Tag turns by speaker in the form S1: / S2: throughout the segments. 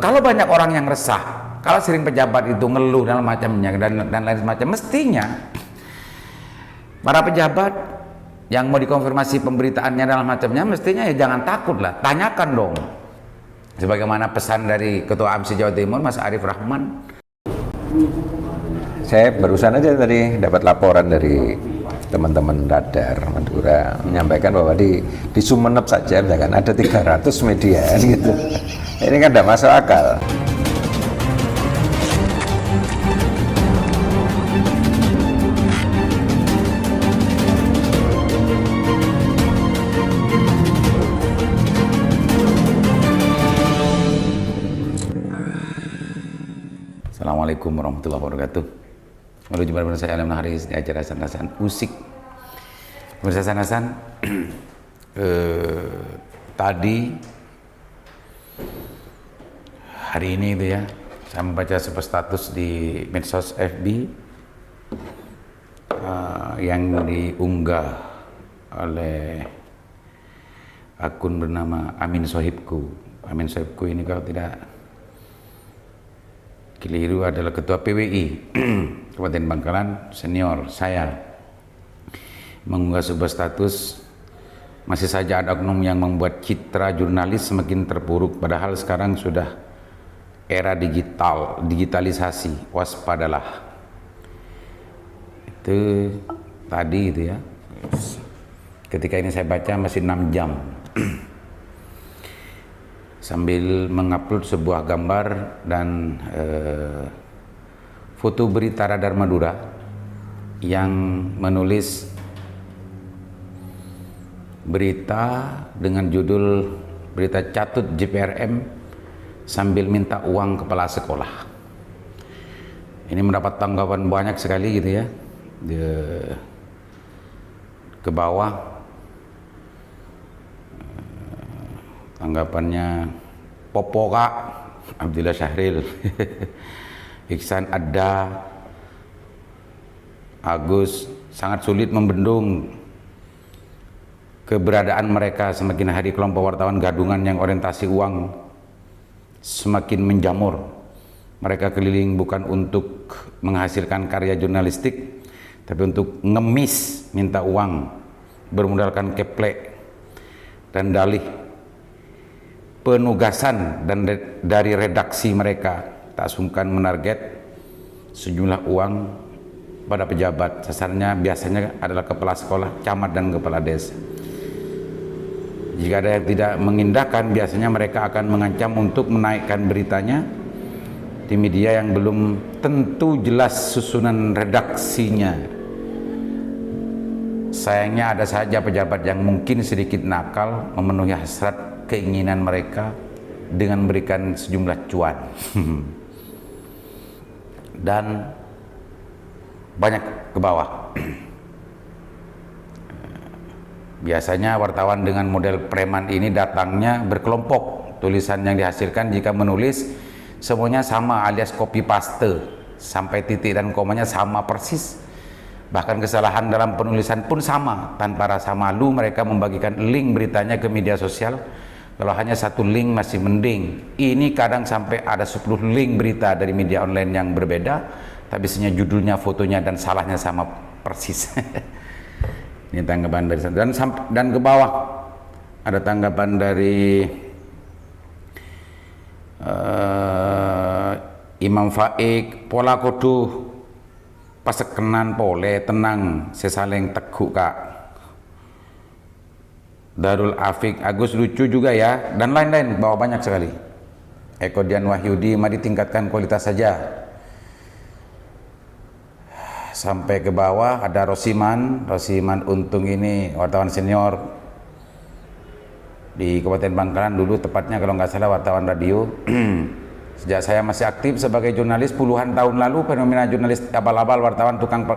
S1: Kalau banyak orang yang resah, kalau sering pejabat itu ngeluh dan macamnya dan lain semacam, mestinya para pejabat yang mau dikonfirmasi pemberitaannya dalam macamnya, mestinya ya jangan takut lah, tanyakan dong. Sebagaimana pesan dari Ketua AMSI Jawa Timur, Mas Arief Rahman.
S2: Saya barusan aja tadi dapat laporan dari teman-teman Radar Madura menyampaikan bahwa di Sumeneb saja misalkan ada 300 media gitu. Ini kan tidak masuk akal.
S1: Assalamualaikum warahmatullahi wabarakatuh. Berjumpa bersama saya Alam Haris di acara Hasan Usik. Bersama Hasan, tadi hari ini itu ya, saya membaca sebuah status di medsos FB yang diunggah oleh akun bernama Amin Sohibku. Amin Sohibku ini kalau tidak keliru adalah Ketua PWI Kabupaten Bangkalan senior saya, mengunggah sebuah status, masih saja ada oknum yang membuat citra jurnalis semakin terpuruk, padahal sekarang sudah era digitalisasi, waspadalah. Itu tadi itu ya, ketika ini saya baca masih 6 jam sambil mengupload sebuah gambar dan foto berita Radar Madura yang menulis berita dengan judul berita catut JPRM sambil minta uang kepala sekolah. Ini mendapat tanggapan banyak sekali gitu ya, ke bawah. Tanggapannya Popo Kak, Abdillah Syahril, Iksan Adda, Agus, sangat sulit membendung keberadaan mereka. Semakin hari kelompok wartawan gadungan yang orientasi uang semakin menjamur. Mereka keliling bukan untuk menghasilkan karya jurnalistik, tapi untuk ngemis, minta uang, bermodalkan keplek dan dalih penugasan dan dari redaksi mereka tak sungkan menarget sejumlah uang pada pejabat. Sasarannya biasanya adalah kepala sekolah, camat dan kepala desa. Jika ada yang tidak mengindahkan, biasanya mereka akan mengancam untuk menaikkan beritanya di media yang belum tentu jelas susunan redaksinya. Sayangnya ada saja pejabat yang mungkin sedikit nakal memenuhi hasrat keinginan mereka dengan memberikan sejumlah cuan dan banyak ke bawah. Biasanya wartawan dengan model preman ini datangnya berkelompok. Tulisan yang dihasilkan jika menulis semuanya sama alias copy paste, sampai titik dan komanya sama persis. Bahkan kesalahan dalam penulisan pun sama. Tanpa rasa malu mereka membagikan link beritanya ke media sosial. Kalau hanya satu link masih mending, ini kadang sampai ada 10 link berita dari media online yang berbeda, tapi isinya judulnya, fotonya dan salahnya sama persis. Ini tanggapan dari sana. Dan ke bawah ada tanggapan dari Imam Faik, pola koduh pasekenan pole tenang sesaleng teguk Kak. Darul Afik, Agus lucu juga ya, dan lain-lain, bawa banyak sekali. Eko Dian Wahyudi, mari tingkatkan kualitas saja. Sampai ke bawah ada Rosiman Untung, ini wartawan senior di Kabupaten Bangkalan dulu, tepatnya kalau nggak salah wartawan radio. Sejak saya masih aktif sebagai jurnalis puluhan tahun lalu, fenomena jurnalis abal-abal, wartawan tukang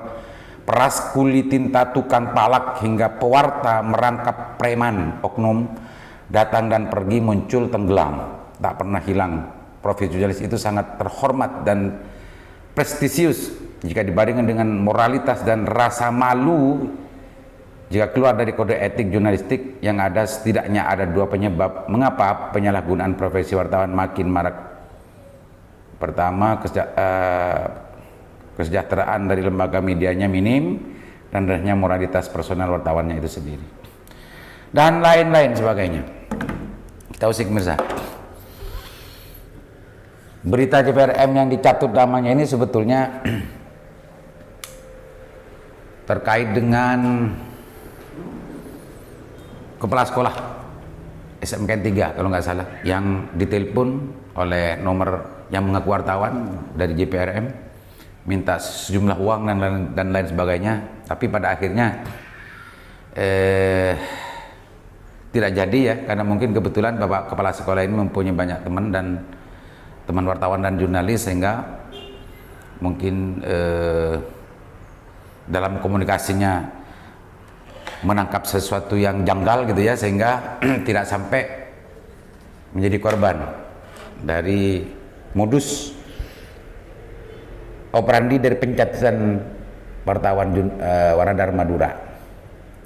S1: peras kulit tinta, tukang palak hingga pewarta merangkap preman oknum datang dan pergi, muncul tenggelam, tak pernah hilang. Profesi jurnalis itu sangat terhormat dan prestisius jika dibandingkan dengan moralitas dan rasa malu Jika keluar dari kode etik jurnalistik yang ada, setidaknya ada 2 penyebab mengapa penyalahgunaan profesi wartawan makin marak. Pertama, kesejahteraan dari lembaga medianya minim dan rendahnya moralitas personal wartawannya itu sendiri, dan lain-lain sebagainya. Kita usik mirsa. Berita JPRM yang dicatut namanya ini sebetulnya terkait dengan kepala sekolah SMK 3 kalau nggak salah, yang ditelepon oleh nomor yang mengaku wartawan dari JPRM minta sejumlah uang dan lain sebagainya, tapi pada akhirnya tidak jadi ya, karena mungkin kebetulan Bapak kepala sekolah ini mempunyai banyak teman dan teman wartawan dan jurnalis, sehingga mungkin dalam komunikasinya menangkap sesuatu yang janggal gitu ya, sehingga tidak sampai menjadi korban dari modus operandi dari pencatatan wartawan Wanadharma Madura,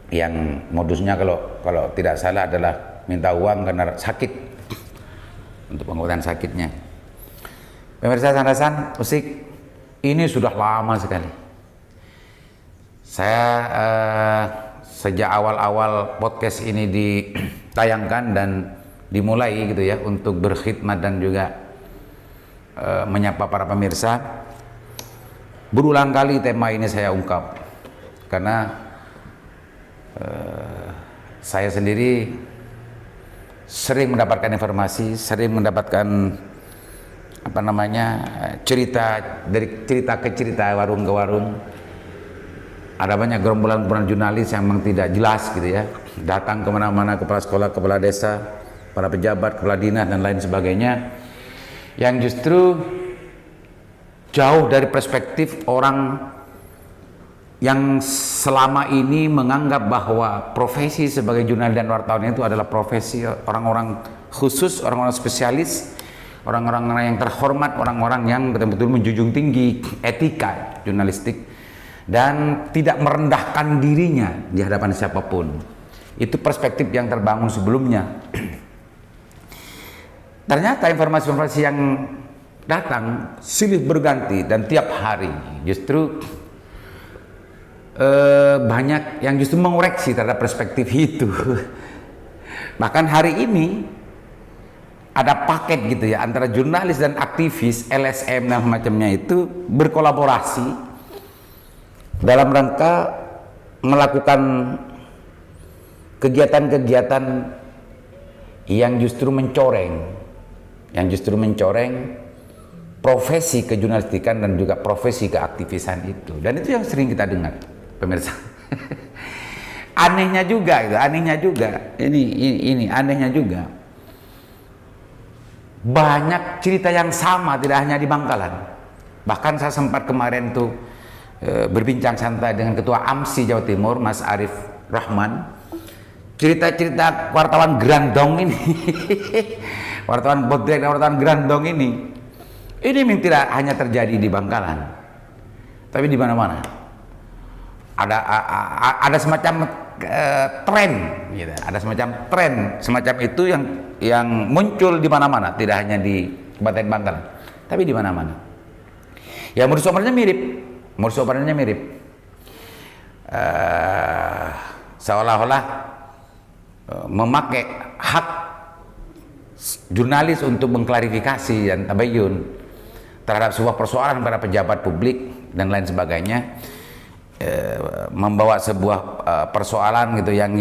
S1: yang modusnya kalau tidak salah adalah minta uang karena sakit, untuk pengobatan sakitnya. Pemirsa Sandasan Usik, ini sudah lama sekali saya sejak awal-awal podcast ini ditayangkan dan dimulai gitu ya, untuk berkhidmat dan juga menyapa para pemirsa, berulang kali tema ini saya ungkap karena saya sendiri sering mendapatkan informasi, sering mendapatkan cerita dari cerita ke cerita, warung ke warung. Ada banyak gerombolan jurnalis yang memang tidak jelas gitu ya, datang kemana-mana, kepala sekolah, kepala desa, para pejabat, kepala dinas dan lain sebagainya, yang justru jauh dari perspektif orang yang selama ini menganggap bahwa profesi sebagai jurnalis dan wartawan itu adalah profesi orang-orang khusus, orang-orang spesialis, orang-orang yang terhormat, orang-orang yang betul-betul menjunjung tinggi etika jurnalistik dan tidak merendahkan dirinya di hadapan siapapun. Itu perspektif yang terbangun sebelumnya. Ternyata informasi-informasi yang datang silih berganti dan tiap hari justru banyak yang justru mengoreksi terhadap perspektif itu. Bahkan hari ini ada paket gitu ya antara jurnalis dan aktivis LSM dan macamnya itu berkolaborasi dalam rangka melakukan kegiatan-kegiatan yang justru mencoreng profesi kejurnalistikan dan juga profesi keaktivisan itu. Dan itu yang sering kita dengar, pemirsa. Anehnya juga ini anehnya juga, banyak cerita yang sama, tidak hanya di Bangkalan. Bahkan saya sempat kemarin tuh berbincang santai dengan Ketua AMSI Jawa Timur, Mas Arif Rahman. Cerita-cerita wartawan Grandong ini, wartawan Bodrek dan wartawan Grandong ini memang tidak hanya terjadi di Bangkalan, tapi di mana-mana. Ada semacam tren, gitu. Ada semacam tren semacam itu yang muncul di mana-mana, tidak hanya di Kabupaten Bangkalan, tapi di mana-mana. Ya modus operandinya mirip. Seolah-olah memakai hak jurnalis untuk mengklarifikasi dan tabayun terhadap sebuah persoalan para pejabat publik dan lain sebagainya, membawa sebuah persoalan gitu yang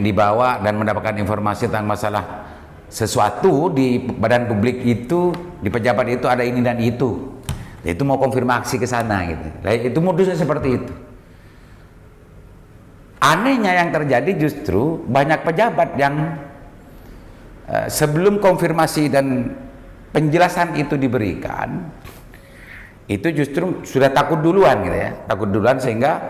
S1: dibawa dan mendapatkan informasi tentang masalah sesuatu di badan publik itu, di pejabat itu ada ini dan itu mau konfirmasi ke sana gitu. Nah, itu modusnya seperti itu. Anehnya yang terjadi justru banyak pejabat yang sebelum konfirmasi dan penjelasan itu diberikan, itu justru sudah takut duluan gitu ya, sehingga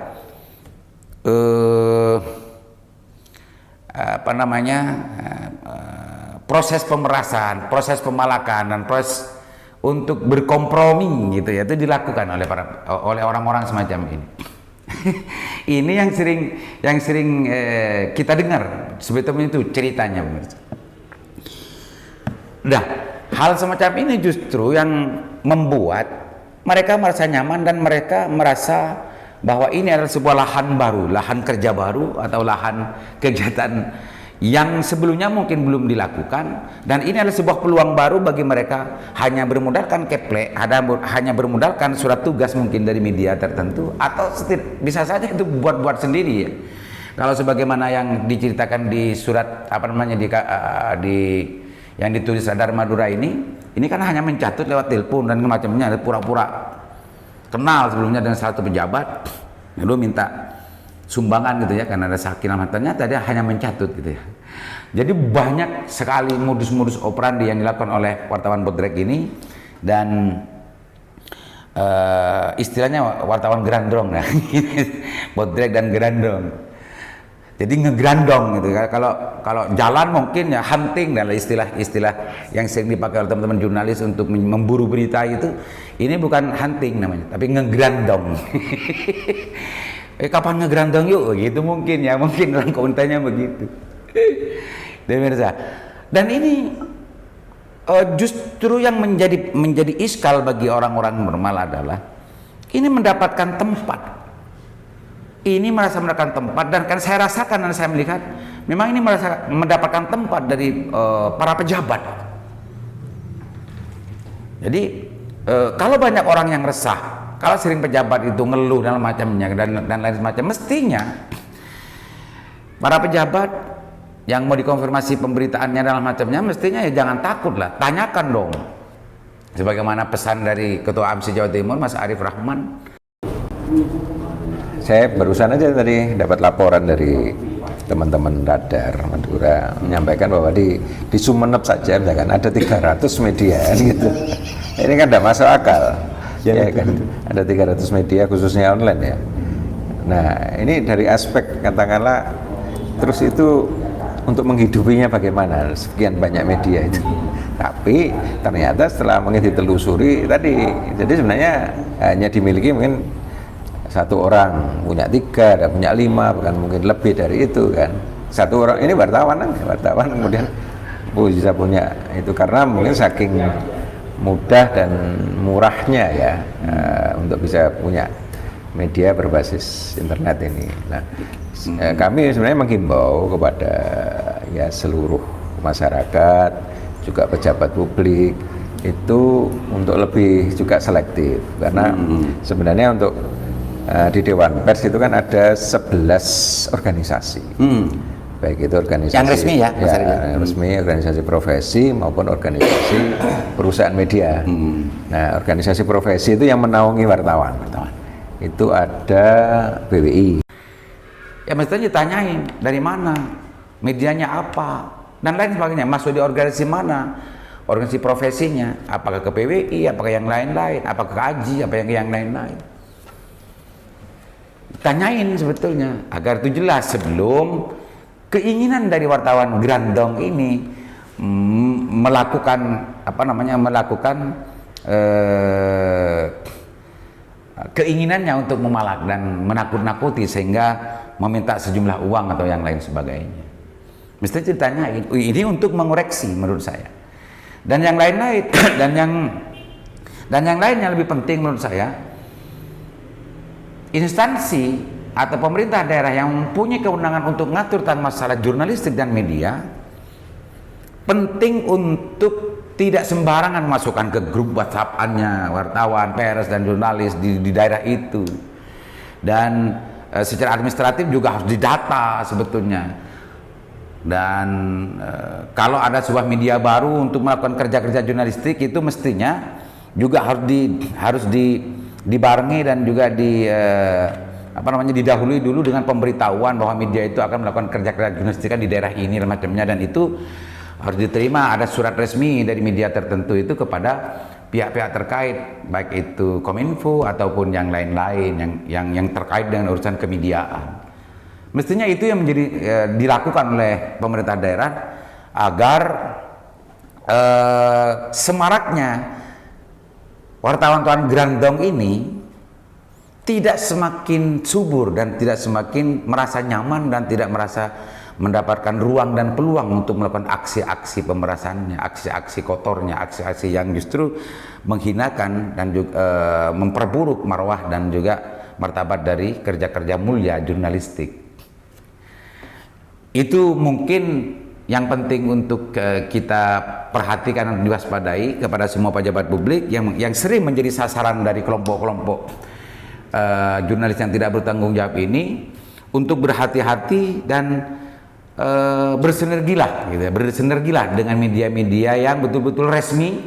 S1: proses pemerasan, proses pemalakan dan proses untuk berkompromi gitu ya, itu dilakukan oleh orang-orang semacam ini. Ini yang sering kita dengar sebetulnya itu ceritanya, pemirsa. Nah, hal semacam ini justru yang membuat mereka merasa nyaman dan mereka merasa bahwa ini adalah sebuah lahan baru, lahan kerja baru atau lahan kegiatan yang sebelumnya mungkin belum dilakukan, dan ini adalah sebuah peluang baru bagi mereka, hanya bermodalkan keplek, hanya bermodalkan surat tugas mungkin dari media tertentu, atau bisa saja itu buat-buat sendiri ya. Kalau sebagaimana yang diceritakan di surat yang ditulis Radar Madura ini kan hanya mencatut lewat telepon dan macamnya, pura-pura kenal sebelumnya dengan satu pejabat, lalu minta sumbangan gitu ya, karena ada sakinah, ternyata dia hanya mencatut gitu ya. Jadi banyak sekali modus-modus operandi yang dilakukan oleh wartawan Bodrek ini, dan istilahnya wartawan gerandong ya. Bodrek dan gerandong. Jadi ngegrandong gitu kan. Kalau jalan mungkin ya hunting, dan istilah yang sering dipakai oleh teman-teman jurnalis untuk memburu berita itu. Ini bukan hunting namanya, tapi ngegrandong. Kapan ngegrandong yuk gitu mungkin ya, mungkin dalam komentarnya begitu. Dan ini justru yang menjadi iskal bagi orang-orang normal adalah ini mendapatkan tempat. Ini merasa mendapatkan tempat, dan kan saya rasakan dan saya melihat memang ini merasa mendapatkan tempat dari para pejabat. Jadi kalau banyak orang yang resah, kalau sering pejabat itu ngeluh dan macamnya dan lain semacam, mestinya para pejabat yang mau dikonfirmasi pemberitaannya dan macamnya, mestinya ya jangan takut lah, tanyakan dong. Sebagaimana pesan dari Ketua AMSI Jawa Timur Mas Arief Rahman.
S2: Saya barusan aja tadi dapat laporan dari teman-teman Radar Madura menyampaikan bahwa di Sumeneb saja misalkan ada 300 media gitu. Ini kan tidak masuk akal. Ya kan, ada 300 media khususnya online ya. Nah, ini dari aspek katakanlah, terus itu untuk menghidupinya bagaimana sekian banyak media itu. Tapi ternyata setelah ditelusuri tadi, jadi sebenarnya hanya dimiliki mungkin satu orang, punya 3, ada punya 5, bahkan mungkin lebih dari itu kan. Satu orang ini wartawan kemudian bisa punya itu karena mungkin saking mudah dan murahnya ya untuk bisa punya media berbasis internet ini. Nah, kami sebenarnya menghimbau kepada ya seluruh masyarakat, juga pejabat publik itu untuk lebih juga selektif, karena sebenarnya untuk di Dewan Pers itu kan ada 11 organisasi, baik itu organisasi
S1: yang resmi ya,
S2: resmi, organisasi profesi maupun organisasi perusahaan media. Nah, organisasi profesi itu yang menaungi wartawan. Itu ada BWI.
S1: Ya mestinya ditanyain dari mana, medianya apa, dan lain sebagainya. Masuk di organisasi mana, organisasi profesinya, apakah ke PWI, apakah yang lain-lain, apakah ke AJI, apa yang lain-lain. Tanyain sebetulnya agar itu jelas sebelum keinginan dari wartawan gerandong ini melakukan keinginannya untuk memalak dan menakut-nakuti sehingga meminta sejumlah uang atau yang lain sebagainya. Mesti ditanyain. Ini untuk mengoreksi menurut saya. Dan yang lain-lain dan yang lain yang lebih penting menurut saya, instansi atau pemerintah daerah yang mempunyai kewenangan untuk mengatur tentang masalah jurnalistik dan media penting untuk tidak sembarangan masukkan ke grup WhatsApp-nya wartawan, pers dan jurnalis di daerah itu. Dan secara administratif juga harus didata sebetulnya. Dan kalau ada sebuah media baru untuk melakukan kerja-kerja jurnalistik itu mestinya juga harus dibarengi dan juga didahului dulu dengan pemberitahuan bahwa media itu akan melakukan kerja-kerja jurnalistik di daerah ini dan macamnya, dan itu harus diterima, ada surat resmi dari media tertentu itu kepada pihak-pihak terkait, baik itu Kominfo ataupun yang lain-lain yang terkait dengan urusan kemediaan. Mestinya itu yang menjadi dilakukan oleh pemerintah daerah agar semaraknya wartawan Grandong ini tidak semakin subur dan tidak semakin merasa nyaman dan tidak merasa mendapatkan ruang dan peluang untuk melakukan aksi-aksi pemerasannya, aksi-aksi kotornya, aksi-aksi yang justru menghinakan dan juga memperburuk marwah dan juga martabat dari kerja-kerja mulia jurnalistik. Itu mungkin yang penting untuk kita perhatikan dan diwaspadai kepada semua pejabat publik yang sering menjadi sasaran dari kelompok-kelompok jurnalis yang tidak bertanggung jawab ini, untuk berhati-hati dan bersinergilah gitu ya, bersinergilah dengan media-media yang betul-betul resmi,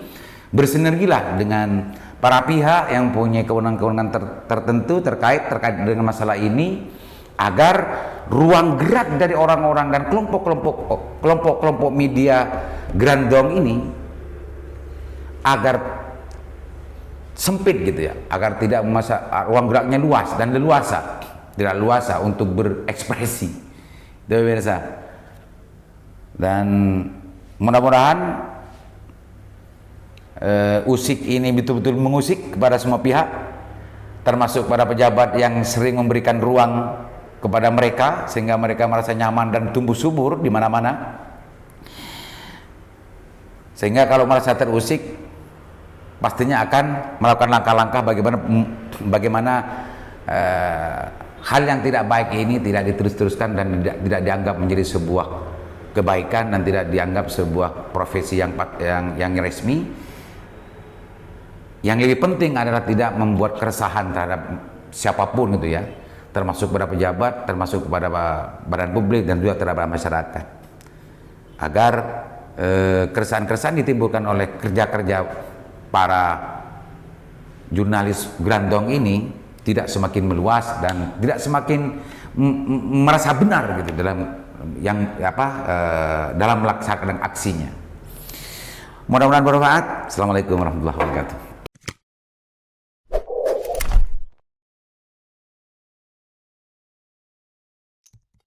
S1: bersinergilah dengan para pihak yang punya kewenangan-kewenangan tertentu terkait dengan masalah ini, agar ruang gerak dari orang-orang dan kelompok-kelompok media Grandong ini agar sempit gitu ya, agar tidak ruang geraknya luas dan leluasa, tidak luasa untuk berekspresi, pemirsa. Dan mudah-mudahan usik ini betul-betul mengusik kepada semua pihak, termasuk para pejabat yang sering memberikan ruang kepada mereka sehingga mereka merasa nyaman dan tumbuh subur di mana-mana. Sehingga kalau merasa terusik, pastinya akan melakukan langkah-langkah bagaimana hal yang tidak baik ini tidak diterus-teruskan dan tidak dianggap menjadi sebuah kebaikan dan tidak dianggap sebuah profesi yang resmi. Yang lebih penting adalah tidak membuat keresahan terhadap siapapun gitu ya, termasuk kepada pejabat, termasuk kepada badan publik dan juga terhadap masyarakat, agar keresahan-keresahan ditimbulkan oleh kerja-kerja para jurnalis Grandong ini tidak semakin meluas dan tidak semakin merasa benar gitu dalam melaksanakan aksinya. Mudah-mudahan bermanfaat. Assalamualaikum warahmatullahi wabarakatuh.